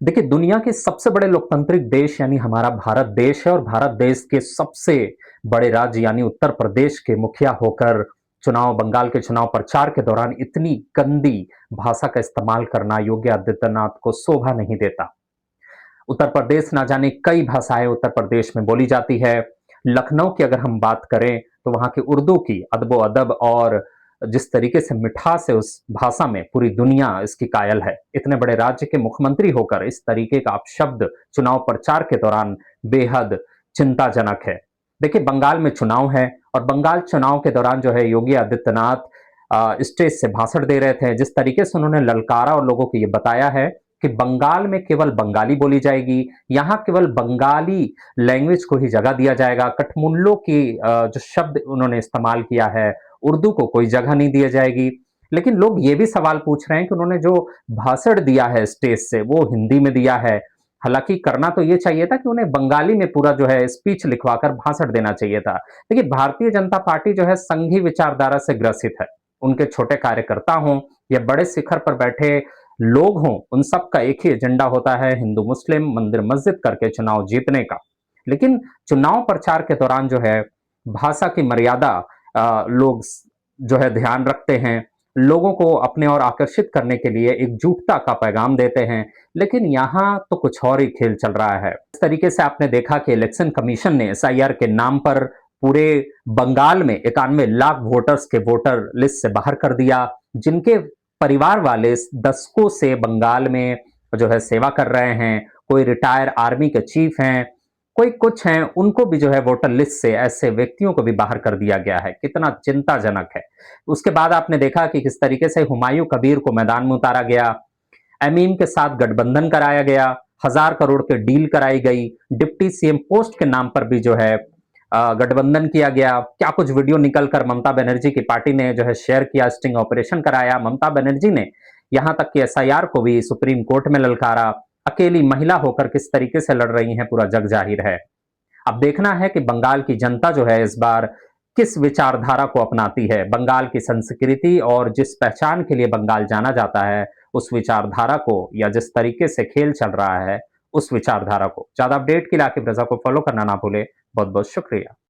देखिए, दुनिया के सबसे बड़े लोकतांत्रिक देश यानी हमारा भारत देश है और भारत देश के सबसे बड़े राज्य यानी उत्तर प्रदेश के मुखिया होकर बंगाल के चुनाव प्रचार के दौरान इतनी गंदी भाषा का इस्तेमाल करना योगी आदित्यनाथ को शोभा नहीं देता। उत्तर प्रदेश ना जाने कई भाषाएं उत्तर प्रदेश में बोली जाती है। लखनऊ की अगर हम बात करें तो वहां की उर्दू की अदब और जिस तरीके से मिठास है उस भाषा में पूरी दुनिया इसकी कायल है। इतने बड़े राज्य के मुख्यमंत्री होकर इस तरीके का अपशब्द चुनाव प्रचार के दौरान बेहद चिंताजनक है। देखिए, बंगाल में चुनाव है और बंगाल चुनाव के दौरान जो है योगी आदित्यनाथ स्टेज से भाषण दे रहे थे। जिस तरीके से उन्होंने ललकारा और लोगों को ये बताया है कि बंगाल में केवल बंगाली बोली जाएगी, यहाँ केवल बंगाली लैंग्वेज को ही जगह दिया जाएगा। कठमुल्लों की जो शब्द उन्होंने इस्तेमाल किया है, उर्दू को कोई जगह नहीं दी जाएगी। लेकिन लोग ये भी सवाल पूछ रहे हैं कि उन्होंने जो भाषण दिया है स्टेज से वो हिंदी में दिया है। हालांकि करना तो ये चाहिए था कि उन्हें बंगाली में पूरा जो है स्पीच लिखवाकर भाषण देना चाहिए था। देखिए, भारतीय जनता पार्टी जो है संघी विचारधारा से ग्रसित है। उनके छोटे कार्यकर्ता हों या बड़े शिखर पर बैठे लोग हों, उन सबका एक ही एजेंडा होता है हिंदू मुस्लिम मंदिर मस्जिद करके चुनाव जीतने का। लेकिन चुनाव प्रचार के दौरान जो है भाषा की मर्यादा लोग जो है ध्यान रखते हैं। लोगों को अपने और आकर्षित करने के लिए एकजुटता का पैगाम देते हैं। लेकिन यहाँ तो कुछ और ही खेल चल रहा है। इस तरीके से आपने देखा कि इलेक्शन कमीशन ने एसआईआर के नाम पर पूरे बंगाल में 91 लाख वोटर्स के वोटर लिस्ट से बाहर कर दिया, जिनके परिवार वाले दशकों से बंगाल में जो है सेवा कर रहे हैं। कोई रिटायर आर्मी के चीफ हैं, कोई कुछ हैं, उनको भी जो है वोटर लिस्ट से ऐसे व्यक्तियों को भी बाहर कर दिया गया है। कितना चिंताजनक है। उसके बाद आपने देखा कि किस तरीके से हुमायूं कबीर को मैदान में उतारा गया, एमीम के साथ गठबंधन कराया गया, 1000 करोड़ के डील कराई गई, डिप्टी सीएम पोस्ट के नाम पर भी जो है गठबंधन किया गया। क्या कुछ वीडियो निकलकर ममता बनर्जी की पार्टी ने जो है शेयर किया, स्टिंग ऑपरेशन कराया। ममता बनर्जी ने यहां तक कि एसआईआर को भी सुप्रीम कोर्ट में ललकारा। अकेली महिला होकर किस तरीके से लड़ रही हैं पूरा जग जाहिर है। अब देखना है कि बंगाल की जनता जो है इस बार किस विचारधारा को अपनाती है। बंगाल की संस्कृति और जिस पहचान के लिए बंगाल जाना जाता है उस विचारधारा को या जिस तरीके से खेल चल रहा है उस विचारधारा को। ज्यादा अपडेट के लिए आकिब रजा को फॉलो करना ना भूले। बहुत बहुत शुक्रिया।